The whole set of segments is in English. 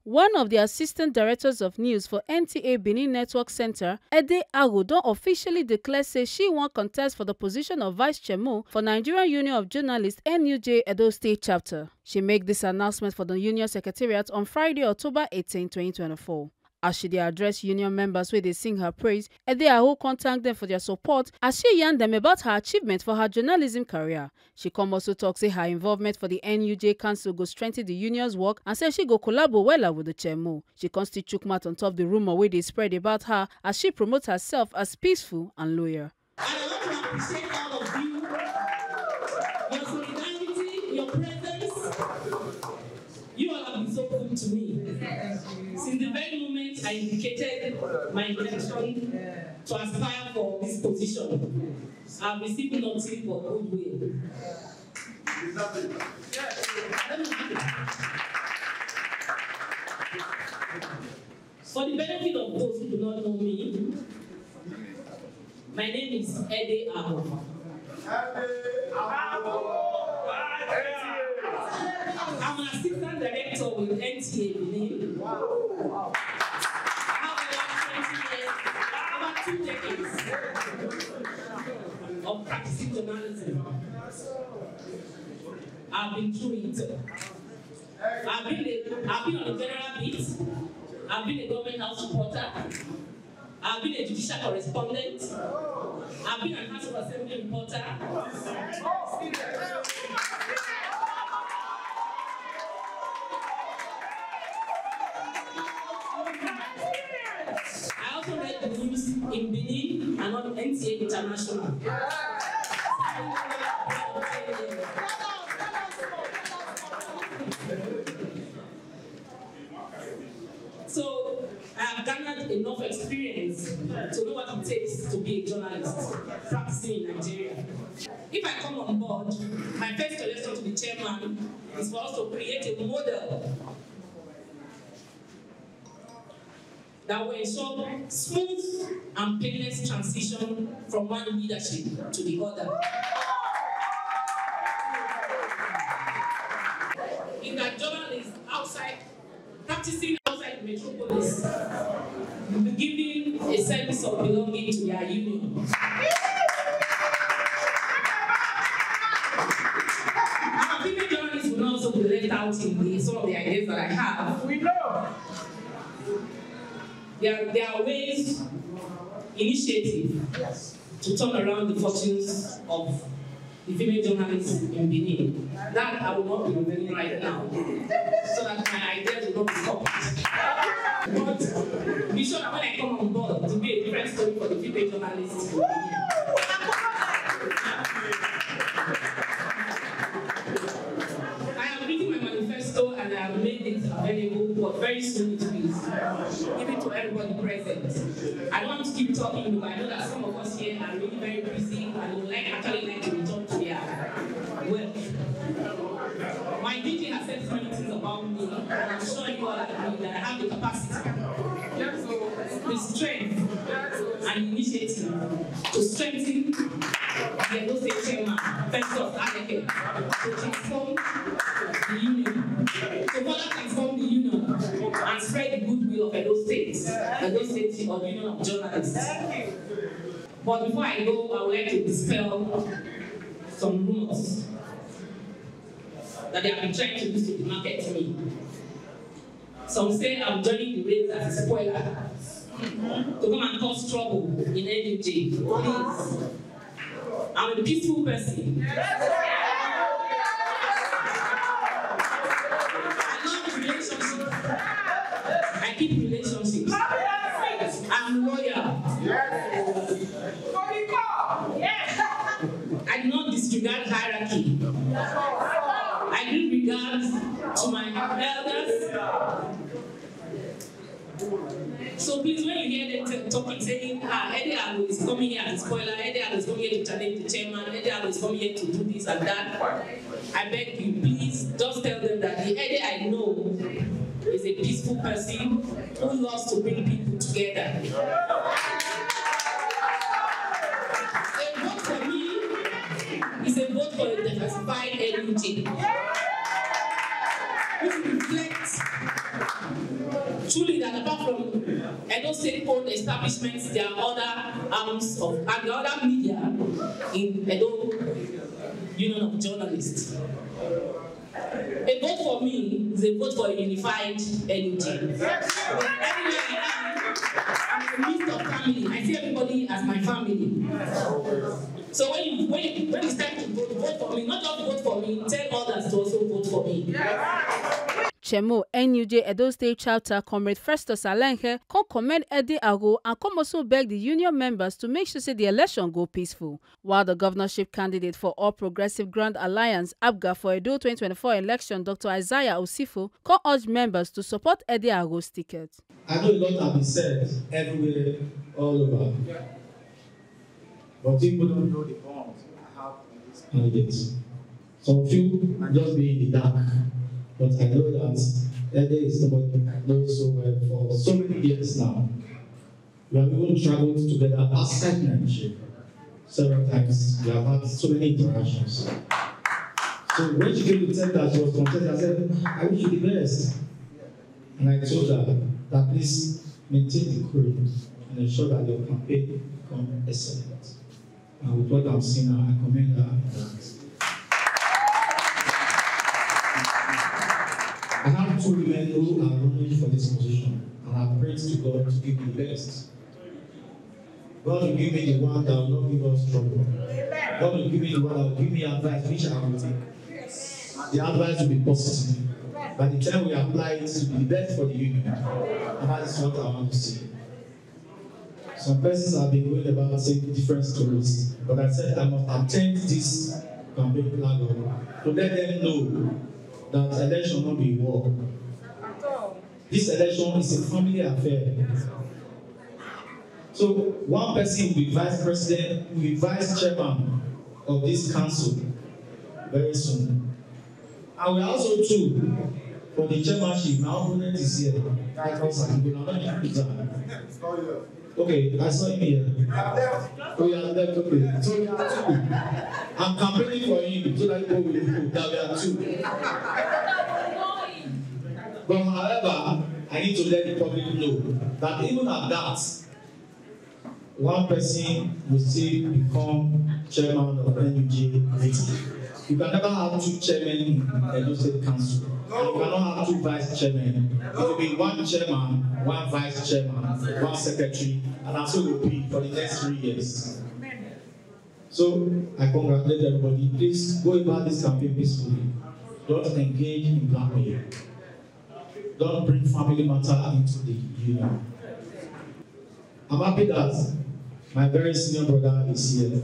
One of the assistant directors of news for NTA Benin Network Center, Agho, don officially declare say she wan contest for the position of vice chairmo for Nigerian Union of Journalists (NUJ) Edo State Chapter. She made this announcement for the union secretariat on Friday, October 18, 2024. As she dey address union members wey dey sing her praise, Agho come thank them for their support as she yarn them about her achievement for her journalism career. She come also talk say her involvement for the NUJ Council go strengthen the union's work and say she go collabo wella with the chairmo. She come still chook mouth on top the rumor wey dey spread about her as she promotes herself as peaceful and loyal. And I want to appreciate all of you, your solidarity, your presence. You all have been so good to me. Since the very moment I indicated my intention to aspire for this position, I've received nothing but goodwill. For the benefit of those who do not know me, my name is Agho. I'm an assistant director with NTA Benin. Wow. I have over 20 years, over 2 decades of practicing journalism. I've been through it. I've been on the general beat. I've been a government house reporter. I've been a judicial correspondent. I've been an House of Assembly reporter. I also read the news in Benin and on NTA International. So I have garnered enough experience to know what it takes to be a journalist practicing in Nigeria. If I come on board, my first suggestion to the chairman is for us to create a model that will ensure smooth and painless transition from one leadership to the other. In that journalists practicing outside the metropolis will be given a sense of belonging to their union. Our female journalists will also be left out in some of the ideas that I have. We know. There are ways, initiative, to turn around the fortunes of the female journalists in Benin. That I will not be revealing right now, so that my ideas will not be copied. But be sure that when I come on board, it will be a different story for the female journalists in Benin. I have written my manifesto and I have made it available, but very soon it will be given to everybody present. I don't want to keep talking because I know that some of us here are really very busy and would actually like to return to their work. My DJ has said so many things about me, and I'm sure you all agree that I have the capacity, the strength, and initiative to strengthen the Edo State chairman, Festus Agho, to transform the union, to further transform the union and spread the goodwill of Edo State or Union of Journalists. But before I go, I would like to dispel some rumors that they have been trying to use to market me. Some say I'm joining the race as a spoiler to come and cause trouble in NUJ. Please, I'm a peaceful person. I love relationships. I keep relationships. I'm loyal. I do not disregard hierarchy. I give regards to my elders. So please, when you hear them talking, saying, Agho is coming here as a spoiler, Agho is coming here to challenge the chairman, Agho is coming here to do this and that, I beg you, please, just tell them that the Agho I know is a peaceful person who loves to bring people together. A vote for me is a vote for a diversified NUJ, which reflects truly that apart from Edo State-owned establishments, there are other arms of and the other media in Edo Union of Journalists. A vote for me is a vote for a unified NUJ. Everywhere I am, I'm a midst of family. I see everybody as my family. So when it's time to vote for me, not just vote for me, tell others to also vote for me. Chairmo NUJ Edo State Chapter Comrade Festus Alenke commend Eddie Agho and also beg the union members to make sure the election go peaceful. While the governorship candidate for All Progressive Grand Alliance ABGA for Edo 2024 election, Dr. Isaiah Osifo, urged members to support Eddie Agho's ticket. I know a lot have been said everywhere, all over, but people don't know the bond I have with these candidates. Some of you might just be in the dark. But I know that Eddie is somebody I know so well for so many years now. We have even traveled together outside Nigeria several times. We have had so many interactions. So when she came to tell that she was contesting, I said, I wish you the best. And I told her that please maintain the courage and ensure that your campaign become excellent. And with what I'm seeing now, I commend her for that. I have two women who are running for this position, and I pray to God to give me the best. God will give me the one that will not give us trouble. God will give me the one that will give me advice, which I will take. The advice will be positive. By the time we apply it, to be the best for the union. And that is what I want to see. Some persons have been going about saying different stories, but I said I must attend this campaign flag to let them know that election will not be war. This election is a family affair. So one person will be vice president, will be vice chairman of this council very soon. And we also too for the chairmanship. My opponent is here. Okay, I saw him here. Oh, yeah, left. Okay. So we are two. I'm campaigning for him so that people will know that we are two. But however, I need to let the public know that even at that, one person will still become chairman of NUJ later. You can never have two chairmen in Edo State Council. And you cannot have two vice chairmen. It will be one chairman, one vice chairman, one secretary, and so will be for the next 3 years. So I congratulate everybody. Please go about this campaign peacefully. Don't engage in blackmail. Don't bring family matter into the union. I'm happy that my very senior brother is here.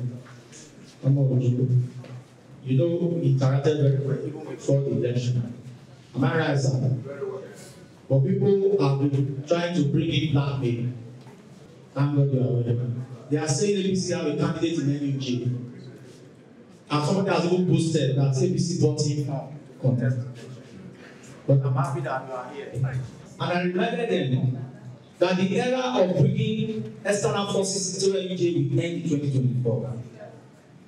You know, he interacted very well even before the election. Am I right, sir? But people have been trying to bring in blackmail. Thank God you are aware. They are saying ABC have a candidate in NUJ. And somebody has even posted that ABC bought him for contest. But I'm happy that you are here. And I reminded them that the era of bringing external forces into NUJ will end in 2024.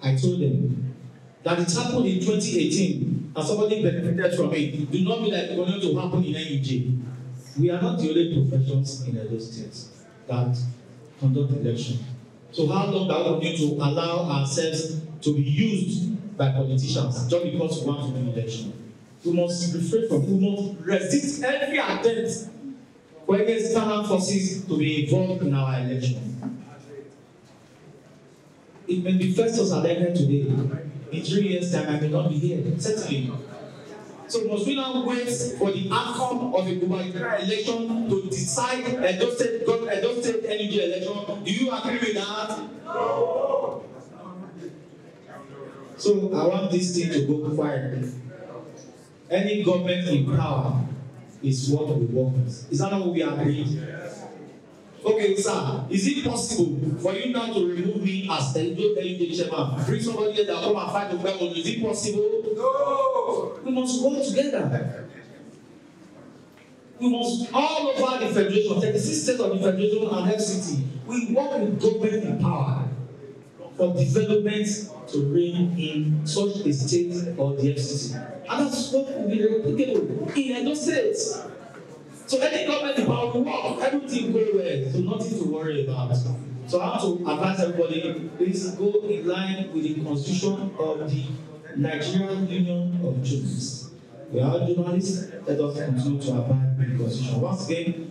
I told them that it happened in 2018 and somebody benefited from it. Do not mean that it's going to happen in NUJ. We are not the only professions in Edo State that conduct election. So how long are we going to allow ourselves to be used by politicians just because we want to do election? We must refrain from, we must resist every attempt for any external forces to be involved in our election. It may be Festus Alenke today. In 3 years' time, I may not be here. Certainly. So must we now wait for the outcome of a gubernatorial election to decide Edo State NUJ election? Do you agree with that? No. So I want this thing to go quietly. Any government in power is what we work with. Is that not what we agree? Okay, sir, is it possible for you now to remove me as NUJ chairman? Bring somebody here that will come and fight the government. Is it possible? No. We must work together. We must all over the federation, 36 states of the federation and FCT, we work with government in power for development to reign in such a state or the FCT. And that's what we replicate in Edo State. So any government about the work, everything go well, so nothing to worry about. So I have to advise everybody, please go in line with the constitution of the Nigerian Union of Journalists. We are journalists, let us continue to abide by the constitution. Once again,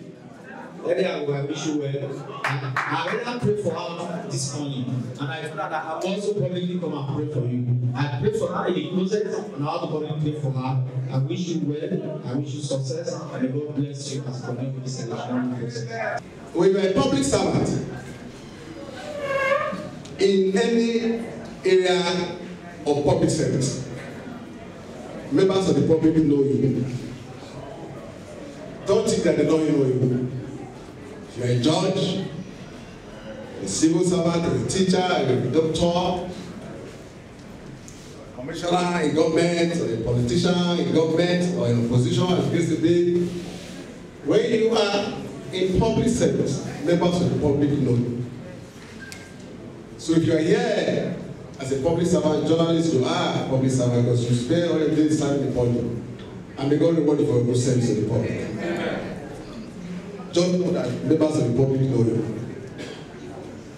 I wish you well. I rather pray for her this morning, and I feel that I also publicly come and pray for you. I pray for her in the closet, and I also publicly pray for her. I wish you well, I wish you success, and may God bless you as you continue with this election process. When you are a public servant in any area of public service, members of the public know you. Don't think that they don't know you. If you are a judge, a civil servant, a teacher, a doctor, commissioner in government, or a politician in government, or in opposition, as the case may be, when you are in public service, members of the public know you. So if you are here as a public servant, journalist, you are a public servant because you spend all your days standing in the podium. And may God reward you for your good service to the public. Just know that members of the public know you.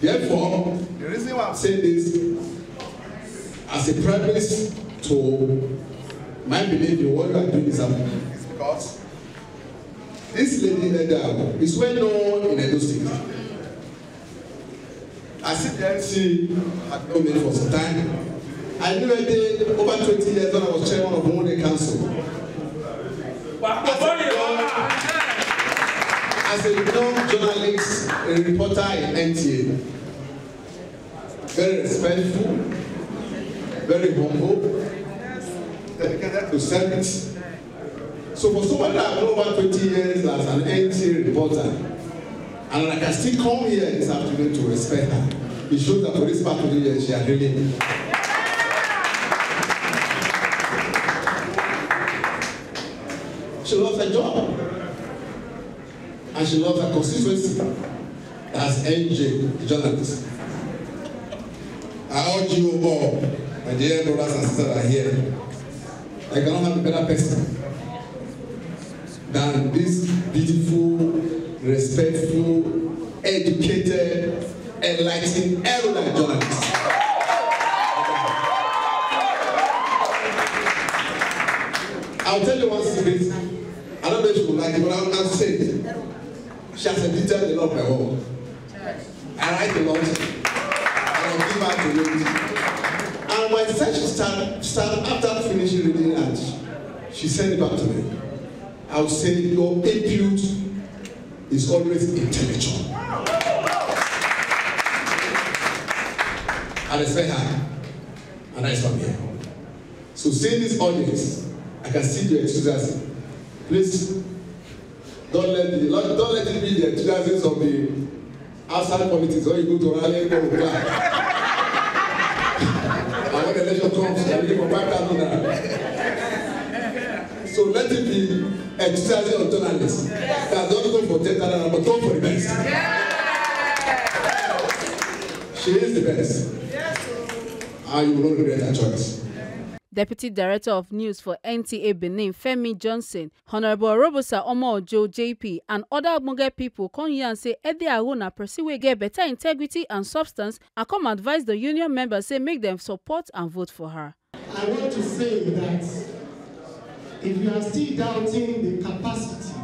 Therefore, the reason why I'm saying this as a preface to my belief in what you are doing is because this lady Agho is well known in Edo State. I see the MC had known me for some time. I knew her over 20 years when I was chairman of the council. As a young journalist, a reporter in NTA, very respectful, very humble, dedicated to service. So for someone that I've known over 20 years as an NTA reporter, and I can still come here this afternoon to respect her, it shows that for this part of the year she has really. She loves her job. And she loves her constituency as NJ, the journalist. I urge you all, my dear brothers and sisters that are here, I cannot have a better person than this beautiful, respectful, educated, enlightened, erudite journalist. I'll tell you one secret. I don't know if you will like it, but I'll say it. She has edited a lot of my work. I write a lot, and I give her to read. And my session started after finishing reading, and she sent it back to me. I would say your input is always intellectual. I respect her, and that's from here. So seeing this audience, I can see the enthusiasm. Please don't let it be the enthusiasm of the outside politics when you go to rally and go to clap. And when the election comes, you give for 5,000 naira. So let it be enthusiasm of journalists. That don't go for 10,000 naira, but go for the best. She is the best. And you will not regret her choice. Deputy Director of News for NTA Benin, Femi Johnson, Honorable Robosa Omo Ojo JP, and other Moge people come here and say Agho na person wey get better integrity and substance and come advise the union members say make them support and vote for her. I want to say that if you are still doubting the capacity,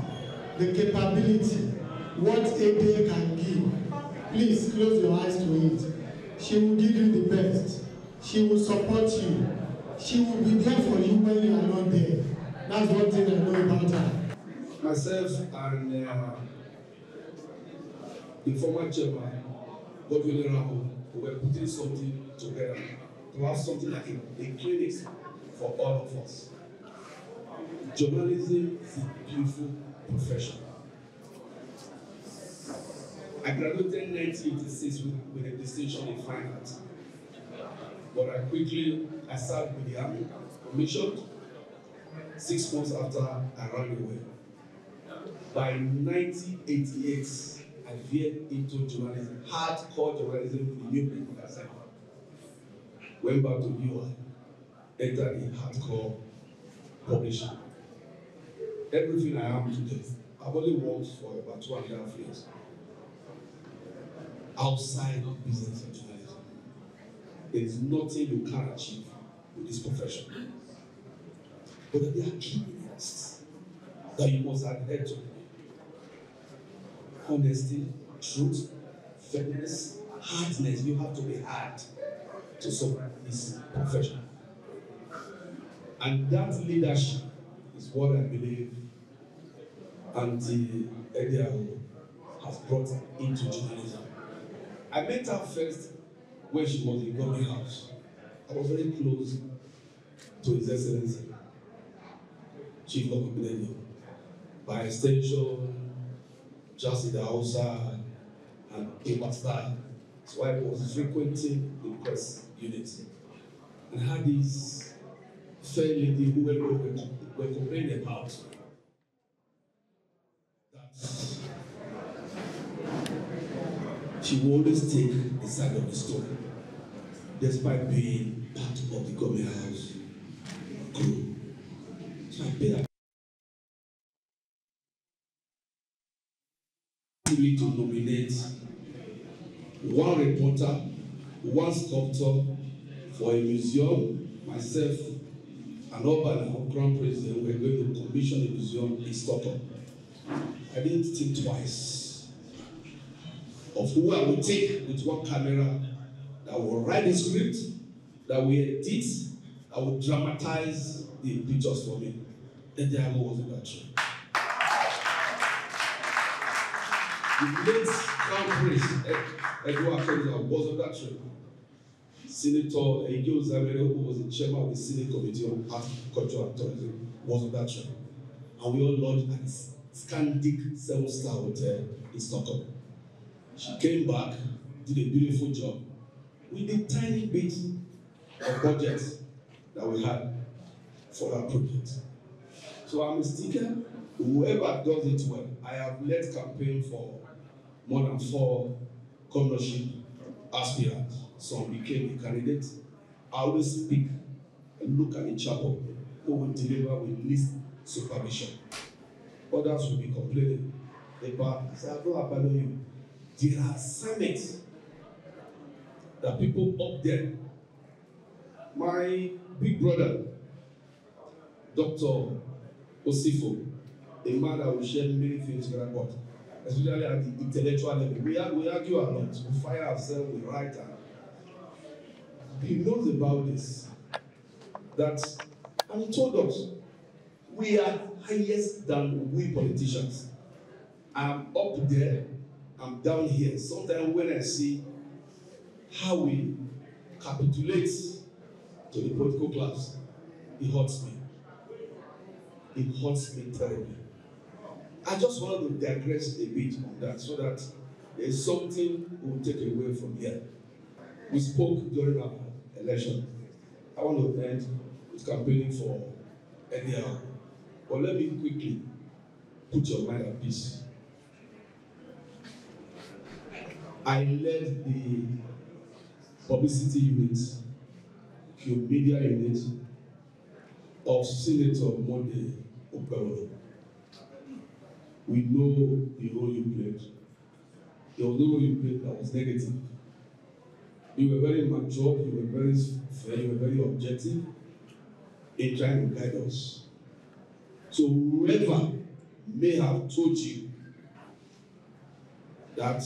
the capability, what Agho can give, please close your eyes to it. She will give you the best. She will support you. She will be there for you when you are not there. That's one thing I know about her. Myself and the former chairman, Governor Agho, were putting something together to have something like a clinic for all of us. Journalism is a beautiful profession. I graduated in 1986 with a distinction in fine arts. But I served with the army, commissioned. 6 months after, I ran away. By 1988, I veered into journalism, hardcore journalism with the new people that said, went back to UI, entered in hardcore publishing. Everything I am today, I I've only worked for about 2.5 years outside of business and journalism. There is nothing you can achieve with this profession. But there are key areas that you must adhere to. Honesty, truth, fairness, hardness. You have to be hard to survive this profession. And that leadership is what I believe Auntie Agho has brought into journalism. I met her first when she was in government house. I was very close to His Excellency, Chief of Benin. By extension, just in the Hausa and paper style. So I was frequenting the press unit. And I had this fair lady who were complaining about that she will always take the side of the story, despite being part of the government house crew. So I paid her to nominate one reporter, one sculptor for a museum. Myself and Oba, Crown President, were going to commission a museum in Stockholm. I didn't think twice of who I would take with one camera that will write the script, that will edit, that will dramatize the pictures for me. And the Agho was in that train. The late Crown Prince, Agho was on that train. Senator Agho, who was the chairman of the Senate Committee on Art, Culture and Tourism, was on that train. And we all lodged at the Scandic 7-star hotel in Stockholm. She came back, did a beautiful job with the tiny bit of budget that we had for that project. So I'm a sticker. Whoever does it well, I have led campaign for more than 4 governorship aspirants. Some became a candidate. I always speak and look at the chapel who will deliver with least supervision. Others will be complaining about, I say, I don't abandon you. There are summits that people up there. My big brother, Dr. Osifo, a man that will share many things together, but especially at the intellectual level, we argue a lot, we fire ourselves, we write, and he knows about this. That, and he told us, we are highest than we politicians. I'm up there, I'm down here. Sometimes when I see how we capitulate to the political class, it hurts me. It hurts me terribly. I just wanted to digress a bit on that so that there's something we'll take away from here. We spoke during our election. I want to end with campaigning for NTA. But let me quickly put your mind at peace. I led the publicity unit, media unit of Senator Monday Operolo. We know the role you played. There was no role you played that was negative. You were very mature, you were very fair, you were very objective in trying to guide us. So whoever may have told you that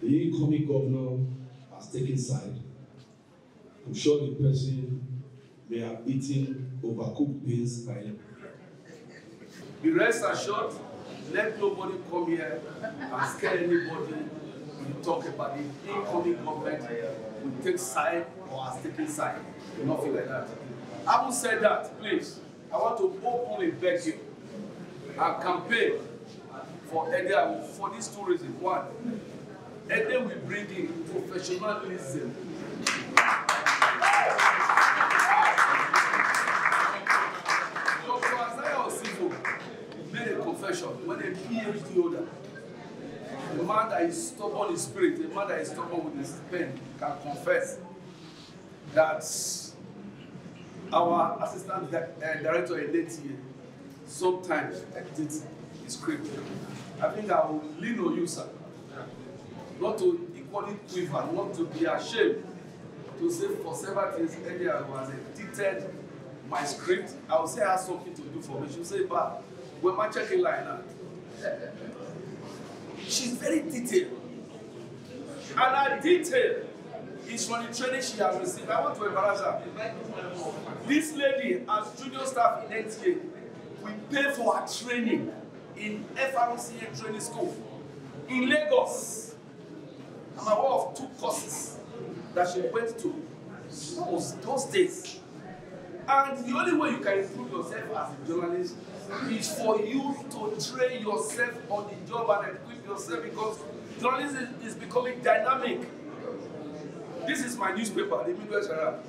the incoming governor has taken side, I'm sure the person may have eaten overcooked beans by him. Be rest assured, let nobody come here and scare anybody when you talk about the incoming government will take side or has taken side. Nothing like that. Having said that, please, I want to openly beg you and campaign for NTA for these 2 reasons. One, NTA will bring in professionalism. Made a confession when a PhD holder, a man that is stubborn in spirit, a man that is stubborn with his pen, can confess that our assistant director in NTA sometimes edits script. I think I will lean on you, sir. Not to equally quiver, not to be ashamed to say for several things earlier was edited my script. I will say I have something to do for me. She'll say, but when my checking line now, she's very detailed. And her detail is from the training she has received. I want to embarrass her. This lady, as junior staff in NTA, we pay for her training in FRCA training school in Lagos. I'm aware of 2 courses that she went to those days. And the only way you can improve yourself as a journalist is for you to train yourself on the job and equip yourself, because journalism is becoming dynamic. This is my newspaper, the Midwest Herald.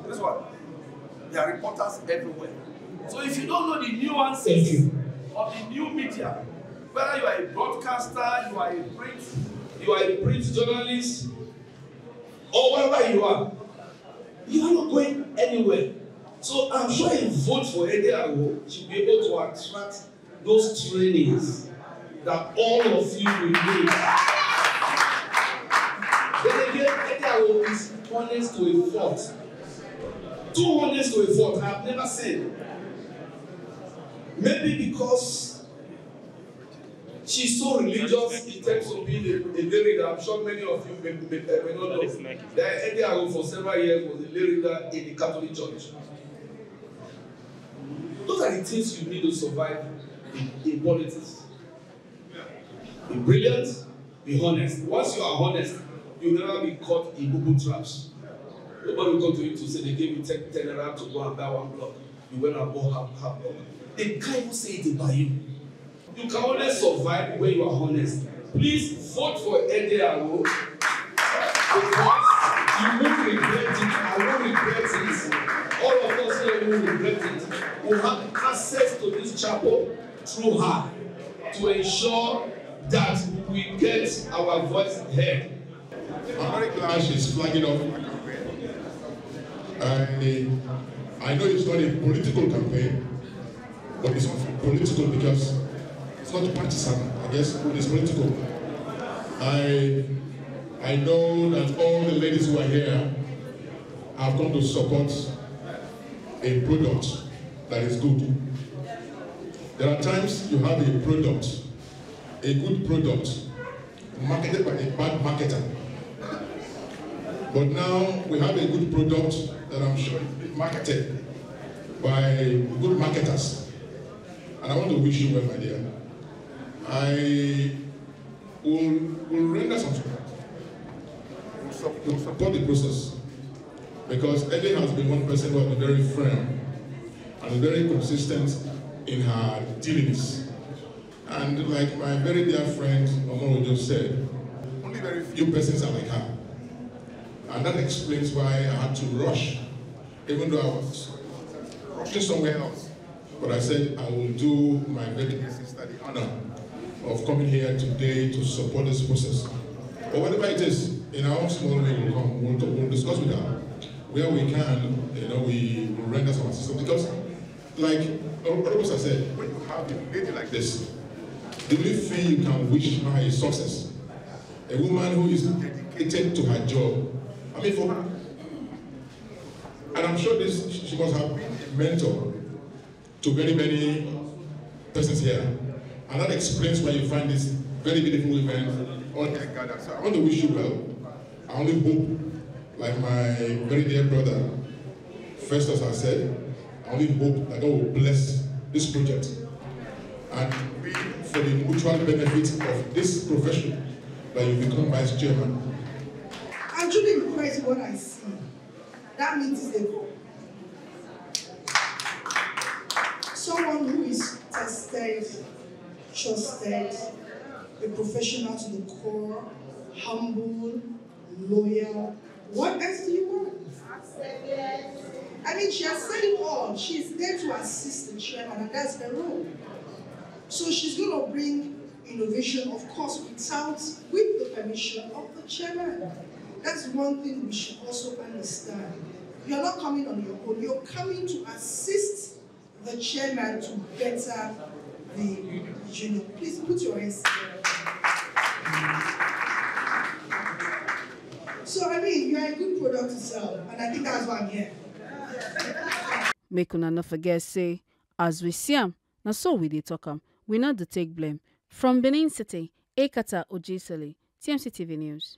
This one. There are reporters everywhere. So if you don't know the nuances of the new media, whether you are a broadcaster, you are a print journalist, or wherever you are not going anywhere. So I'm sure if you vote for Agho, she'll be able to attract those trainings that all of you will need. Then again, Agho is honest to a fault. Too honest to a fault, I have never seen. Maybe because she's so religious in terms of being a lay reader. I'm sure many of you may not know that Agho for several years was a lay reader in the Catholic Church. Those are the things you need to survive in politics. Be brilliant, be honest. Once you are honest, you'll never be caught in Google traps. Nobody will come to you to say they gave you 10 naira to go and buy 1 block. You went and bought half block. They can't even say it about you. You can only survive when you are honest. Please vote for Agho because you won't regret it. I won't regret it. All of us here will regret it. We have access to this chapel through her to ensure that we get our voice heard. I'm very glad she's flagging off my campaign. I know it's not a political campaign, but it's political because it's not partisan. I guess it's political. I know that all the ladies who are here have come to support a product that is good. There are times you have a product, a good product, marketed by a bad marketer. But now we have a good product that I'm sure is marketed by good marketers. And I want to wish you well, my dear. I will render some support. We'll support the process. Because Agho has been one person who has been very firm and very consistent in her dealings. And like my very dear friend Omoro just said, only very few persons are like her. And that explains why I had to rush, even though I was rushing somewhere else. But I said I will do my very best sister the honor of coming here today to support this process. But whatever it is, in our own small way, we'll discuss with her. Where we can, we will render some assistance. Because, like Robert said, when you have a lady like this, the only thing you can wish her is success. A woman who is dedicated to her job. I mean, for her. And I'm sure she must have been a mentor to very many persons here. And that explains why you find these very beautiful women all gathered. So I want to wish you well. I only hope, like my very dear brother Festus has said, I only hope that God will bless this project and be for the mutual benefit of this profession that you become vice chairman. I'm truly impressed with what I see. That means someone who is tested, trusted, a professional to the core, humble, loyal. What else do you want? I mean, she has said it all. She's there to assist the chairman, and that's her role. So she's going to bring innovation, of course, with the permission of the chairman. That's one thing we should also understand. You're not coming on your own. You're coming to assist the chairman to better the Junior. Please put your hands together. So, I mean, you are a good product to sell, and I think that's why I'm here. Make una no forget say, as we see am, na so we dey talk am. We not dey take blame. From Benin City, Ekata Ojiseli, TMC TV News.